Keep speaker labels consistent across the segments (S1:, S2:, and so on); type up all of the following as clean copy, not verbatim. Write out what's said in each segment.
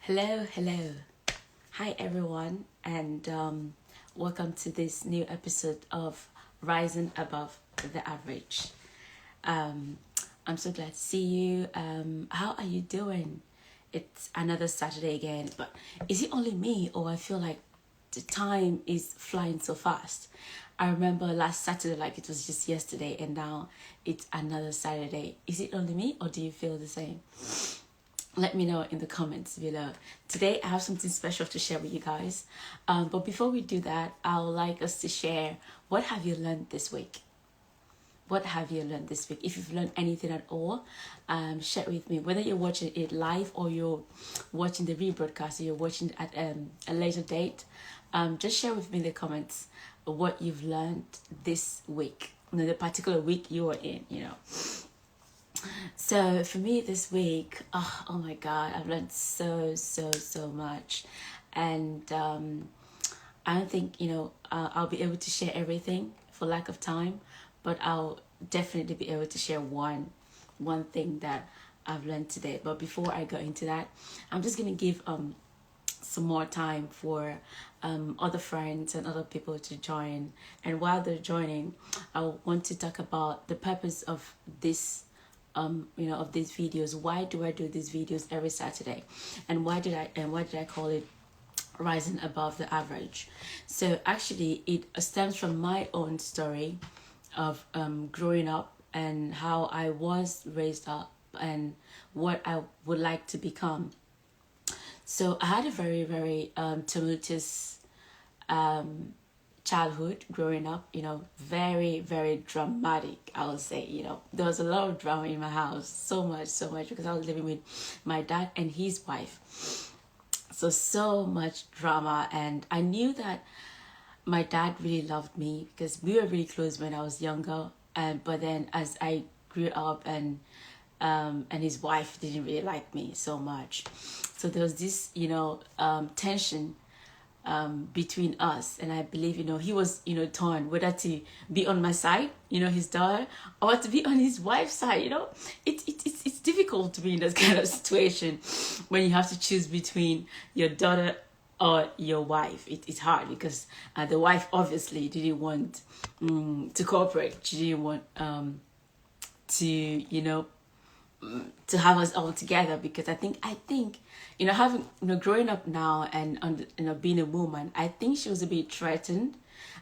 S1: Hello. Hi everyone, and welcome to this new episode of Rising Above the Average. I'm so glad to see you. How are you doing? It's another Saturday again, but is it only me, or I feel like the time is flying so fast? I remember last Saturday like it was just yesterday, and now it's another Saturday. Is it only me, or do you feel the same? Let me know in the comments below. Today I have something special to share with you guys, but before we do that, I would like us to share, what have you learned this week? What have you learned this week? If you've learned anything at all, share it with me. Whether you're watching it live or you're watching the rebroadcast, or you're watching at a later date, just share with me in the comments what you've learned this week, the particular week you are in, So for me this week, oh my God, I've learned so much, and I don't think I'll be able to share everything for lack of time, but I'll definitely be able to share one thing that I've learned today. But before I go into that, I'm just gonna give some more time for other friends and other people to join, and while they're joining, I want to talk about the purpose of this of these videos. Why do I do these videos every Saturday, and why did I call it Rising Above the Average? So actually it stems from my own story of growing up and how I was raised up and what I would like to become. So I had a very tumultuous childhood growing up, very dramatic, I would say. There was a lot of drama in my house, so much, because I was living with my dad and his wife. So much drama, and I knew that my dad really loved me because we were really close when I was younger, but then as I grew up, and his wife didn't really like me so much, so there was this tension between us, and I believe he was torn whether to be on my side, his daughter, or to be on his wife's side. It's difficult to be in this kind of situation when you have to choose between your daughter or your wife. It's hard because the wife obviously didn't want to cooperate. She didn't want to have us all together, because I think having growing up now and being a woman, I think she was a bit threatened.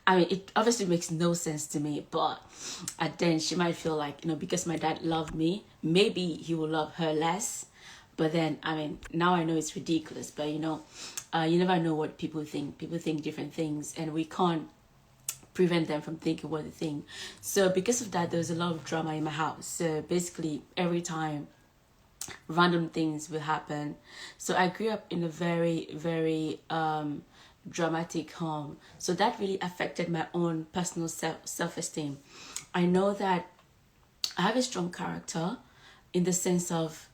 S1: I mean, it obviously makes no sense to me, but then she might feel like because my dad loved me, maybe he will love her less. But then, I mean, now I know it's ridiculous, but you never know what people think. People think different things, and we can't prevent them from thinking what they think. So because of that, there was a lot of drama in my house. So basically every time random things will happen. So I grew up in a very dramatic home, so that really affected my own personal self-esteem. I know that I have a strong character, in the sense of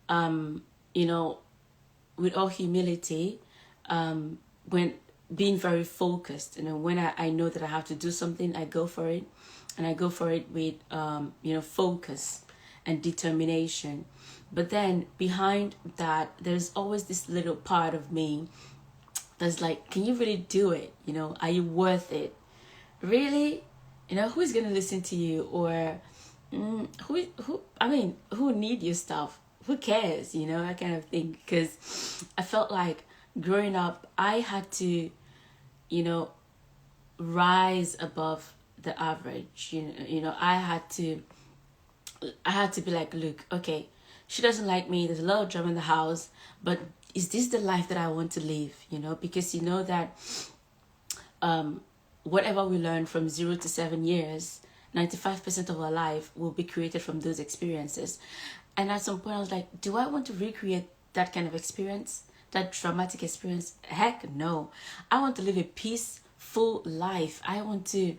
S1: with all humility, when being very focused, when I know that I have to do something, I go for it, and I go for it with focus and determination. But then behind that, there's always this little part of me that's like, can you really do it? Are you worth it? Really? Who's gonna listen to you? Or who need your stuff? Who cares? That kind of thing. Because I felt like growing up, I had to rise above the average. I had to be like, look, okay, she doesn't like me, there's a lot of drama in the house, but is this the life that I want to live? Because that whatever we learn from 0 to 7 years, 95% of our life will be created from those experiences. And at some point I was like, do I want to recreate that kind of experience, that dramatic experience? Heck no. I want to live a peaceful life. I want to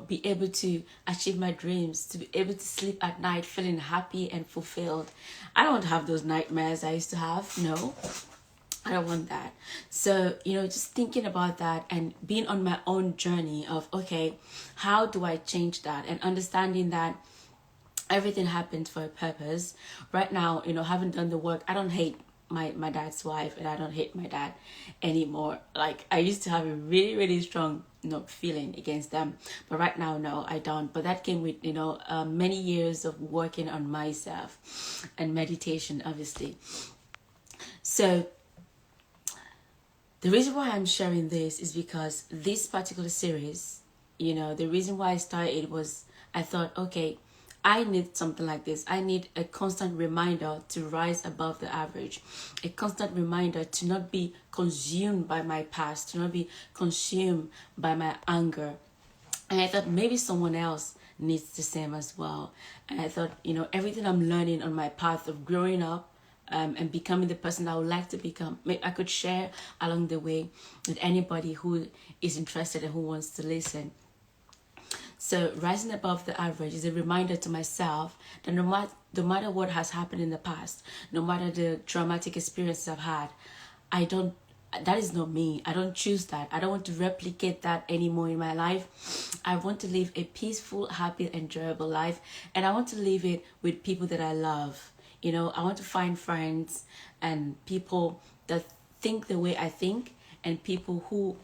S1: be able to achieve my dreams, to be able to sleep at night feeling happy and fulfilled. I don't want to have those nightmares I used to have. No, I don't want that. So just thinking about that and being on my own journey of, okay, how do I change that, and understanding that everything happens for a purpose. Right now, having done the work, I don't hate my dad's wife, and I don't hate my dad anymore. Like, I used to have a really, really strong, feeling against them, but right now, no, I don't. But that came with, many years of working on myself and meditation, obviously. So the reason why I'm sharing this is because this particular series, the reason why I started was I thought, okay, I need something like this. I need a constant reminder to rise above the average, a constant reminder to not be consumed by my past, to not be consumed by my anger. And I thought maybe someone else needs the same as well. And I thought, everything I'm learning on my path of growing up, and becoming the person I would like to become, I could share along the way with anybody who is interested and who wants to listen. So rising above the average is a reminder to myself that no matter what has happened in the past, no matter the traumatic experiences I've had, that is not me. I don't choose that. I don't want to replicate that anymore in my life. I want to live a peaceful, happy, enjoyable life. And I want to live it with people that I love. I want to find friends and people that think the way I think, and people who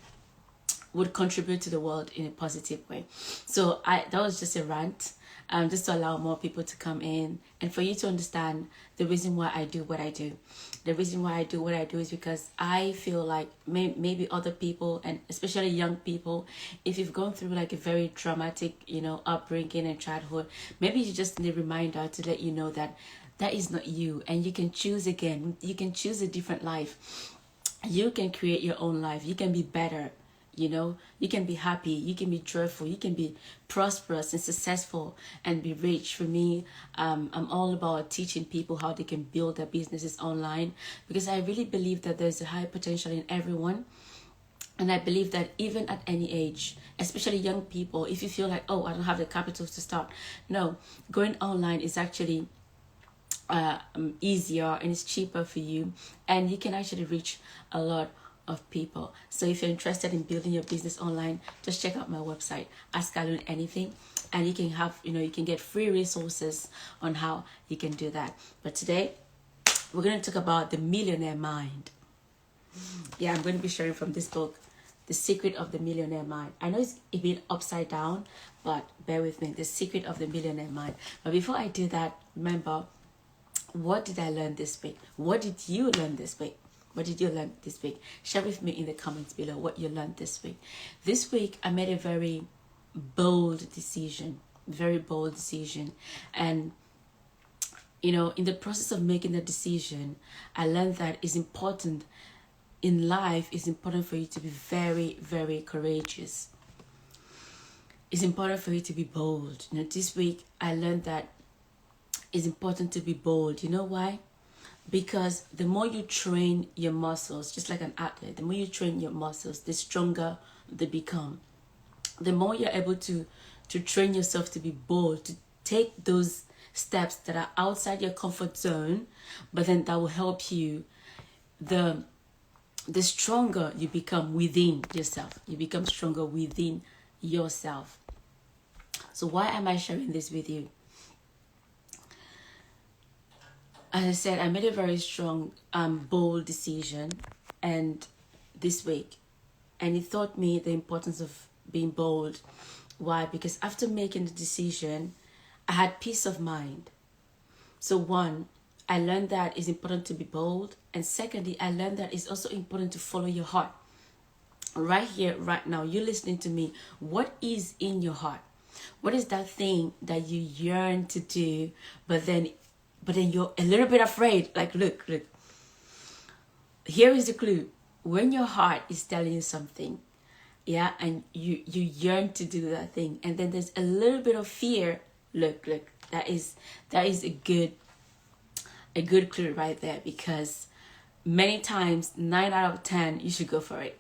S1: would contribute to the world in a positive way. So that was just a rant, just to allow more people to come in and for you to understand the reason why I do what I do. The reason why I do what I do is because I feel like maybe other people, and especially young people, if you've gone through like a very traumatic, upbringing and childhood, maybe you just need a reminder to let you know that is not you, and you can choose again. You can choose a different life. You can create your own life. You can be better. You can be happy, you can be joyful, you can be prosperous and successful and be rich. For me, I'm all about teaching people how they can build their businesses online, because I really believe that there's a high potential in everyone. And I believe that even at any age, especially young people, if you feel like, oh, I don't have the capital to start, no, going online is actually easier and it's cheaper for you, and you can actually reach a lot of people. So if you're interested in building your business online, just check out my website, Ask Alun Anything, and you can have, you can get free resources on how you can do that. But today we're going to talk about the Millionaire Mind. Yeah, I'm going to be sharing from this book, The Secret of the Millionaire Mind. I know it's a bit upside down, but bear with me. The Secret of the Millionaire Mind. But before I do that, remember, what did I learn this week? What did you learn this week? What did you learn this week? Share with me in the comments below what you learned this week. This week, I made a very bold decision. Very bold decision. And, in the process of making the decision, I learned that it's important in life. It's important for you to be very, very courageous. It's important for you to be bold. This week, I learned that it's important to be bold. You know why? Because the more you train your muscles, just like an athlete, the more you train your muscles, the stronger they become. The more you're able to train yourself to be bold, to take those steps that are outside your comfort zone, but then that will help you, the stronger you become within yourself. You become stronger within yourself. So why am I sharing this with you? As I said, I made a very strong, bold decision, and this week, and it taught me the importance of being bold. Why? Because after making the decision, I had peace of mind. So one, I learned that it's important to be bold, and secondly, I learned that it's also important to follow your heart. Right here, right now, you're listening to me. What is in your heart? What is that thing that you yearn to do, but then you're a little bit afraid? Like, look. Here is the clue. When your heart is telling you something, yeah, and you yearn to do that thing, and then there's a little bit of fear. Look. That is a good clue right there, because many times, 9 out of 10, you should go for it.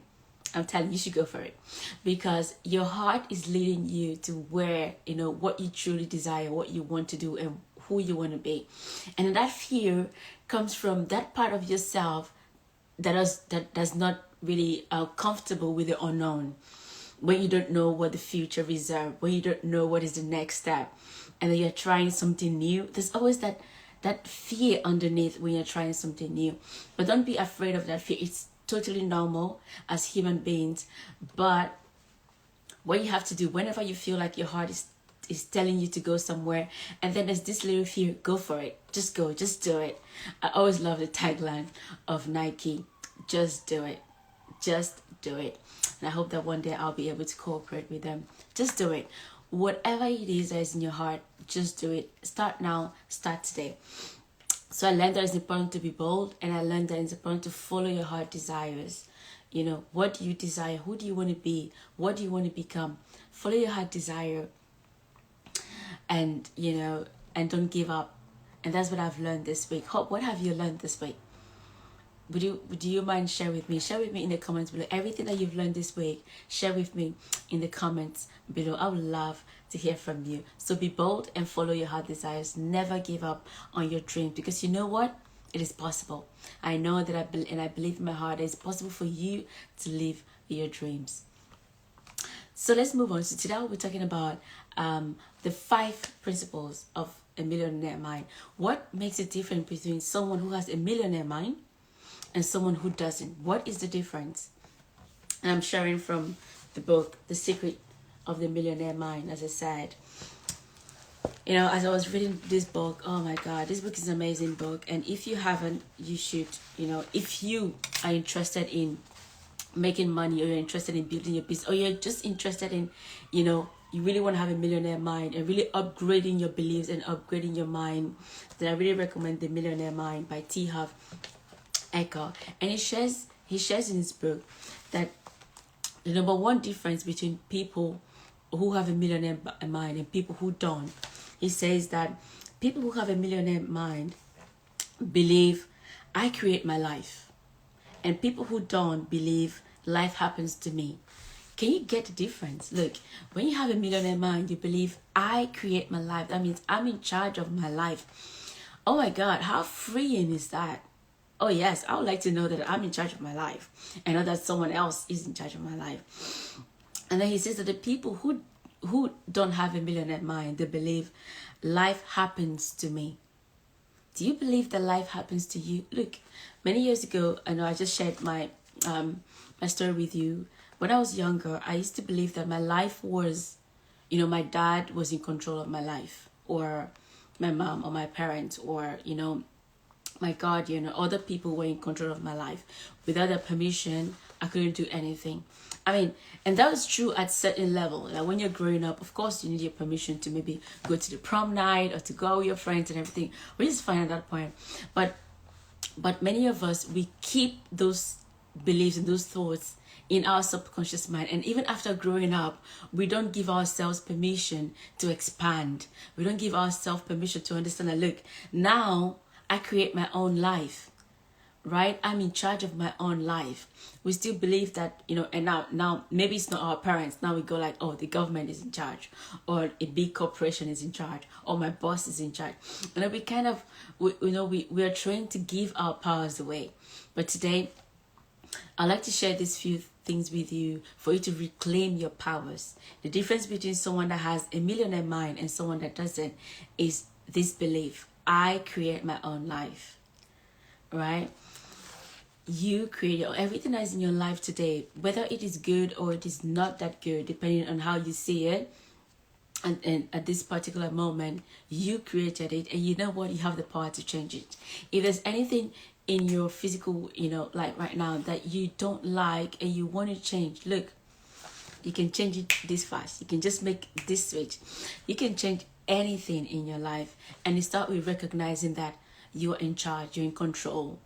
S1: I'm telling you, you should go for it, because your heart is leading you to where, what you truly desire, what you want to do, and who you want to be. And that fear comes from that part of yourself that's not really comfortable with the unknown, when you don't know what the future reserves, when you don't know what is the next step, and then you're trying something new. There's always that that fear underneath when you're trying something new. But don't be afraid of that fear. It's totally normal as human beings. But what you have to do whenever you feel like your heart is telling you to go somewhere, and then there's this little fear, go for it. Just go, just do it. I always love the tagline of Nike, just do it. Just do it. And I hope that one day I'll be able to cooperate with them. Just do it. Whatever it is that is in your heart, just do it. Start now, start today. So I learned that it's important to be bold, and I learned that it's important to follow your heart desires. You know, what do you desire? Who do you want to be? What do you want to become? Follow your heart desire, and you know, and don't give up. And that's what I've learned this week. Hope, what have you learned this week? Do you mind share with me? Share with me in the comments below. Everything that you've learned this week, share with me in the comments below. I would love to hear from you. So be bold and follow your heart desires. Never give up on your dream, because you know what? It is possible. I know that I believe in my heart that it's possible for you to live your dreams. So let's move on. So today we'll be talking about the 5 principles of a millionaire mind. What makes it different between someone who has a millionaire mind and someone who doesn't? What is the difference? And I'm sharing from the book, The Secret of the Millionaire Mind, as I said. You know, as I was reading this book, oh my God, this book is an amazing book. And if you haven't, you should. You know, if you are interested in making money, or you're interested in building your business, or you're just interested in, you know, you really want to have a millionaire mind and really upgrading your beliefs and upgrading your mind, then I really recommend The Millionaire Mind by T. Harv Eker. And he shares in his book that the number one difference between people who have a millionaire mind and people who don't, he says that people who have a millionaire mind believe I create my life, and people who don't believe life happens to me. Can you get the difference? Look, when you have a millionaire mind, you believe I create my life. That means I'm in charge of my life. Oh my God, how freeing is that? Oh yes, I would like to know that I'm in charge of my life, and not that someone else is in charge of my life. And then he says that the people who don't have a millionaire mind, they believe life happens to me. Do you believe that life happens to you? Look, many years ago, I know I just shared my story with you. When I was younger, I used to believe that my life was, you know, my dad was in control of my life, or my mom, or my parents, or, you know, my guardian, or other people were in control of my life. Without their permission, I couldn't do anything. I mean, and that was true at certain level. Like when you're growing up, of course you need your permission to maybe go to the prom night or to go out with your friends and everything, which is fine at that point. But many of us, we keep those beliefs and those thoughts in our subconscious mind. And even after growing up, we don't give ourselves permission to expand. We don't give ourselves permission to understand that, look, now I create my own life. Right? I'm in charge of my own life. We still believe that, you know, and now maybe it's not our parents. Now we go like, oh, the government is in charge, or a big corporation is in charge, or my boss is in charge. And then we kind of, we are trained to give our powers away. But today, I'd like to share these few things with you for you to reclaim your powers. The difference between someone that has a millionaire mind and someone that doesn't is this belief: I create my own life. Right? You create everything that is in your life today, whether it is good or it is not that good, depending on how you see it. And at this particular moment, you created it, and you know what? You have the power to change it. If there's anything in your physical, you know, like right now, that you don't like and you want to change, look, you can change it this fast. You can just make this switch. You can change anything in your life, and you start with recognizing that you're in charge, you're in control.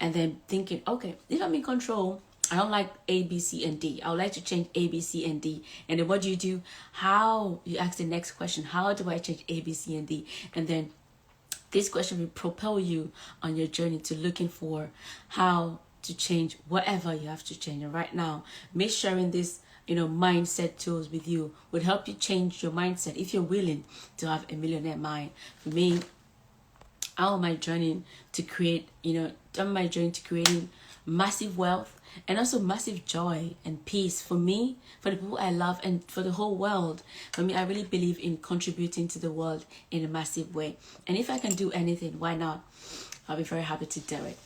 S1: And then thinking, okay, if I'm in control, I don't like A, B, C, and D. I would like to change A, B, C, and D. And then what do? You ask the next question: how do I change A, B, C, and D? And then this question will propel you on your journey to looking for how to change whatever you have to change. And right now, me sharing this, you know, mindset tools with you would help you change your mindset if you're willing to have a millionaire mind. For me, I'm on my journey to create, creating massive wealth, and also massive joy and peace for me, for the people I love, and for the whole world. For me, I really believe in contributing to the world in a massive way. And if I can do anything, why not? I'll be very happy to do it.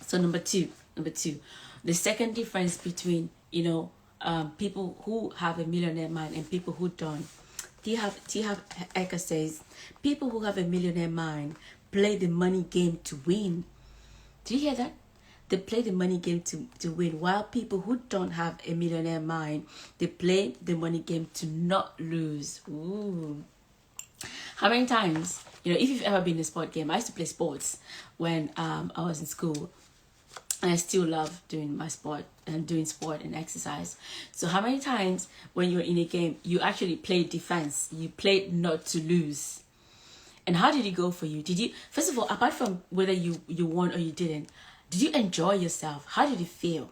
S1: So number two, the second difference between, people who have a millionaire mind and people who don't. T. Harv Eker says, people who have a millionaire mind play the money game to win. Do you hear that? They play the money game to win, while people who don't have a millionaire mind, they play the money game to not lose. Ooh. How many times, if you've ever been in a sport game, I used to play sports when I was in school. And I still love doing my sport and doing sport and exercise. So how many times when you're in a game, you actually played defense, you played not to lose? And how did it go for you? Did you, first of all, apart from whether you won or you didn't, did you enjoy yourself? How did it feel?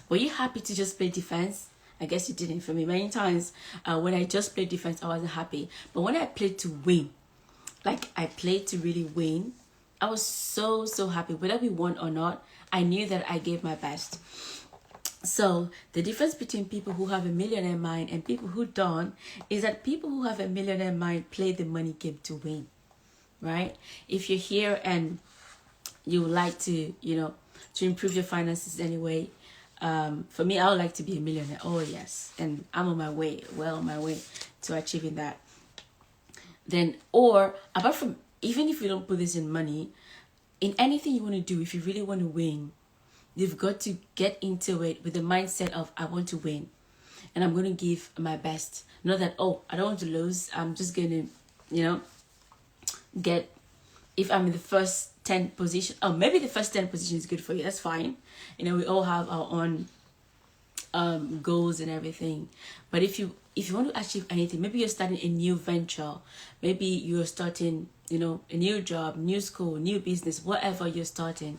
S1: Were you happy to just play defense? I guess you didn't. For me, many times when I just played defense, I wasn't happy. But when I played to win, like I played to really win, I was so happy. Whether we won or not, I knew that I gave my best. So the difference between people who have a millionaire mind and people who don't is that people who have a millionaire mind play the money game to win, right? If you're here and you would like to, to improve your finances anyway, for me, I would like to be a millionaire. Oh yes, and I'm on my way, well on my way to achieving that. Then, or apart from, even if you don't put this in money, in anything you want to do, if you really want to win, you've got to get into it with the mindset of, I want to win and I'm going to give my best. Not that, oh, I don't want to lose. I'm just going to, get, if I'm in the first 10 position, oh, maybe the first 10 position is good for you. That's fine. We all have our own goals and everything. But if you want to achieve anything, maybe you're starting a new venture, maybe you're starting, a new job, new school, new business, whatever you're starting,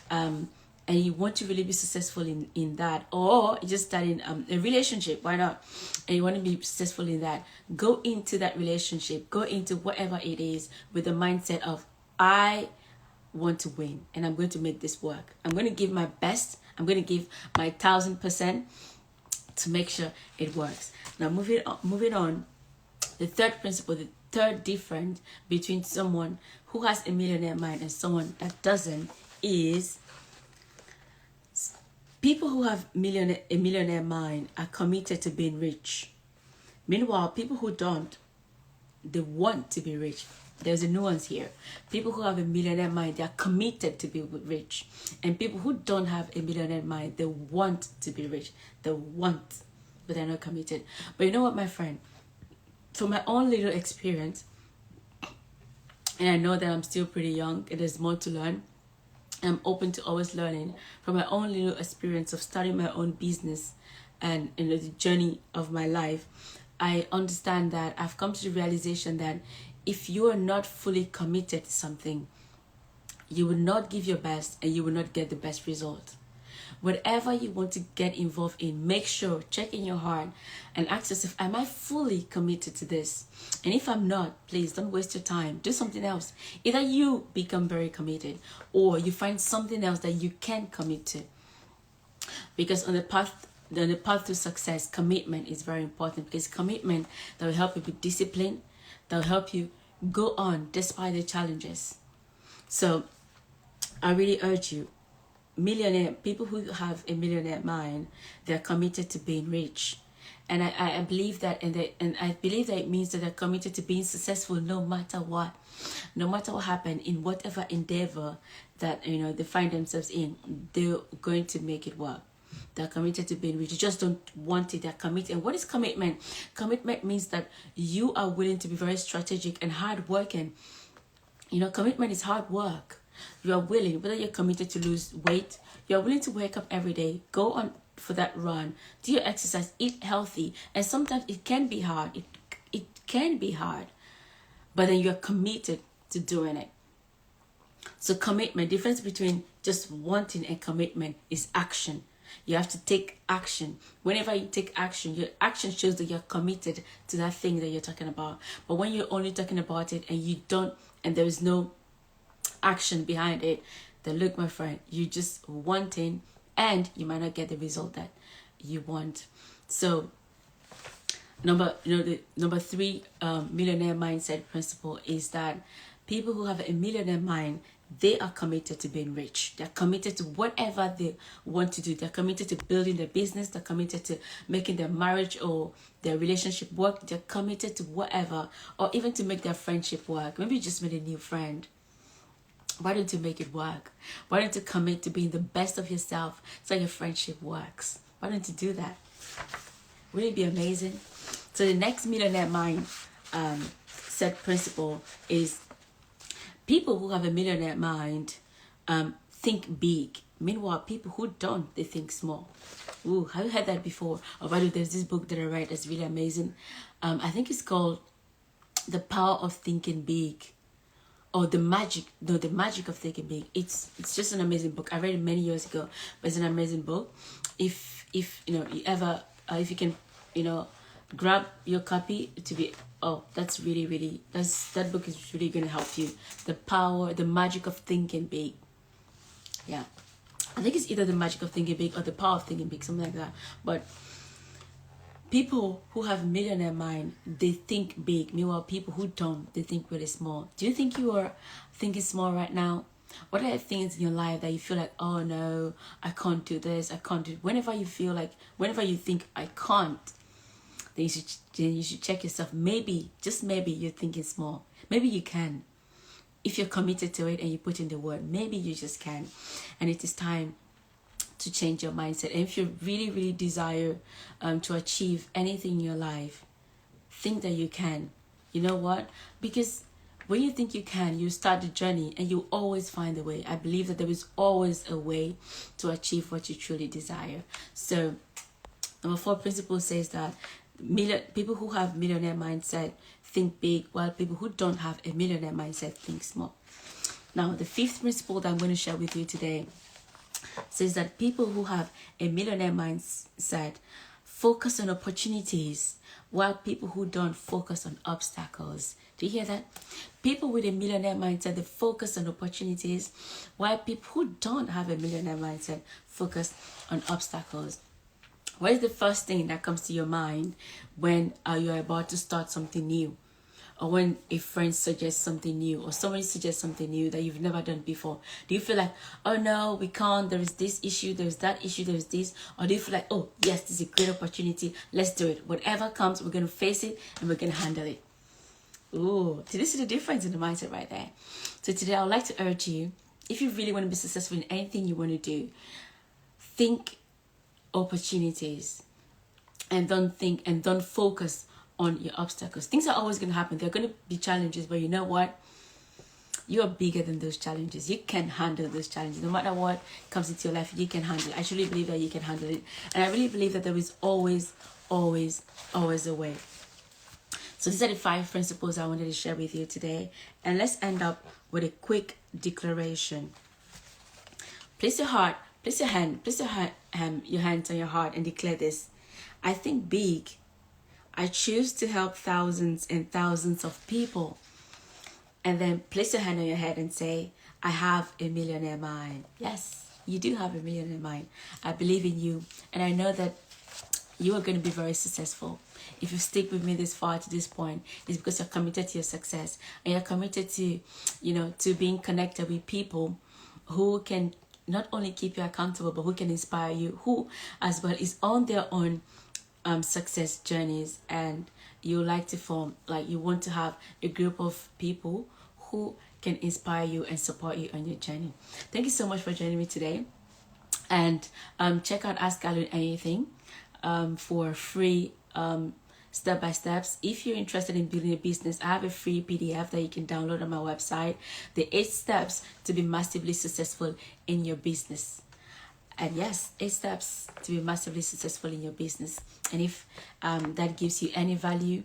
S1: and you want to really be successful in that, or you're just starting a relationship, why not? And you want to be successful in that, go into that relationship, go into whatever it is with the mindset of, I want to win and I'm going to make this work. I'm going to give my best. I'm going to give my 1000% to make sure it works. Now moving on, the third principle, the third difference between someone who has a millionaire mind and someone that doesn't is people who have a millionaire mind are committed to being rich. Meanwhile, people who don't, they want to be rich. There's a nuance here. People who have a millionaire mind, they are committed to be rich. And people who don't have a millionaire mind, they want to be rich. They want, but they're not committed. But you know what, my friend? From my own little experience, and I know that I'm still pretty young, and there's more to learn. I'm open to always learning. From my own little experience of starting my own business and the journey of my life, I understand that I've come to the realization that if you are not fully committed to something, you will not give your best and you will not get the best result. Whatever you want to get involved in, make sure, check in your heart and ask yourself, am I fully committed to this? And if I'm not, please don't waste your time. Do something else. Either you become very committed or you find something else that you can commit to. Because on the path to success, commitment is very important, because commitment that will help you be disciplined, that will help you go on despite the challenges. So I really urge you, people who have a millionaire mind, they're committed to being rich. And I believe that, and I believe that it means that they're committed to being successful no matter what happens in whatever endeavor that they find themselves in. They're going to make it work. They're committed to being rich. You just don't want it. They're committed. And what is commitment? Commitment means that you are willing to be very strategic and hardworking. Commitment is hard work. You are willing, whether you're committed to lose weight, you're willing to wake up every day, go on for that run, do your exercise, eat healthy. And sometimes it can be hard. It can be hard. But then you're committed to doing it. So commitment, difference between just wanting and commitment is action. You have to take action. Whenever you take action, your action shows that you're committed to that thing that you're talking about. But when you're only talking about it and you don't, and there is no action behind it, then look, my friend, you're just wanting and you might not get the result that you want. So number three millionaire mindset principle is that people who have a millionaire mind, they are committed to being rich. They're committed to whatever they want to do. They're committed to building their business. They're committed to making their marriage or their relationship work. They're committed to whatever, or even to make their friendship work. Maybe you just made a new friend. Why don't you make it work? Why don't you commit to being the best of yourself so your friendship works? Why don't you do that? Wouldn't it be amazing? So the next millionaire mind set principle is people who have a millionaire mind think big. Meanwhile, people who don't, they think small. Ooh, have you heard that before? Or by the way, there's this book that I read that's really amazing. I think it's called The Power of Thinking Big. Or the magic of thinking big. It's just an amazing book. I read it many years ago, but it's an amazing book. If you ever if you can grab your copy to be that's really that book is really going to help you. The magic of thinking big. Yeah, I think it's either the magic of thinking big or the power of thinking big, something like that. But people who have millionaire mind, they think big. Meanwhile, people who don't, they think really small. Do you think you are thinking small right now? What are the things in your life that you feel like, oh no, I can't do this, I can't do it? Whenever you think I can't, then you should check yourself. Maybe, just maybe, you're thinking small. Maybe you can. If you're committed to it and you put in the word, maybe you just can. And it is time to change your mindset. And if you really desire to achieve anything in your life, think that you can. You know what? Because when you think you can, you start the journey and you always find a way. I believe that there is always a way to achieve what you truly desire. So number 4 principle says that people who have millionaire mindset think big, while people who don't have a millionaire mindset think small. Now, the 5th principle that I'm going to share with you today says that people who have a millionaire mindset focus on opportunities, while people who don't focus on obstacles. Do you hear that? People with a millionaire mindset, they focus on opportunities, while people who don't have a millionaire mindset focus on obstacles. What is the first thing that comes to your mind when you're about to start something new? Or when a friend suggests something new, or somebody suggests something new that you've never done before? Do you feel like, oh no, we can't, there is this issue, there's that issue, there's this? Or do you feel like, oh yes, this is a great opportunity, let's do it. Whatever comes, we're going to face it and we're going to handle it. Ooh, did you see the difference in the mindset right there? So today I would like to urge you, if you really want to be successful in anything you want to do, think opportunities and don't focus on your obstacles. Things are always going to happen. There are going to be challenges, but you know what? You are bigger than those challenges. You can handle those challenges. No matter what comes into your life, you can handle it. I truly believe that you can handle it. And I really believe that there is always a way. So these are the 5 principles I wanted to share with you today. And let's end up with a quick declaration. Place your hands on your heart and declare this. I think big. I choose to help thousands and thousands of people. And then place your hand on your head and say, I have a millionaire mind. Yes, you do have a millionaire mind. I believe in you. And I know that you are going to be very successful. If you stick with me this far to this point, it's because you're committed to your success. And you're committed to, to being connected with people who can not only keep you accountable, but who can inspire you, who as well is on their own success journeys, and you like to you want to have a group of people who can inspire you and support you on your journey. Thank you so much for joining me today, and check out Ask Alun Anything for free step-by-steps. If you're interested in building a business, I have a free PDF that you can download on my website, the 8 steps to be massively successful in your business. And yes, 8 steps to be massively successful in your business. And if that gives you any value,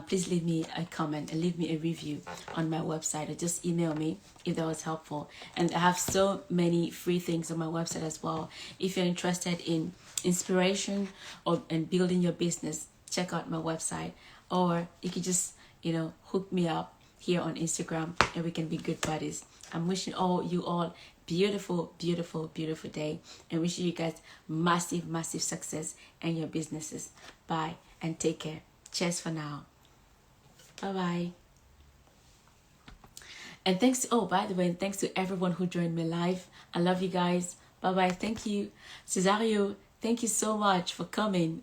S1: please leave me a comment and leave me a review on my website, or just email me if that was helpful. And I have so many free things on my website as well. If you're interested in inspiration and building your business, check out my website, or you can just hook me up here on Instagram and we can be good buddies. I'm wishing you all beautiful, beautiful, beautiful day, and wishing you guys massive, massive success in your businesses. Bye and take care. Cheers for now. Bye bye. And thanks, oh, by the way, and thanks to everyone who joined me live. I love you guys. Bye bye. Thank you. Cesario, thank you so much for coming.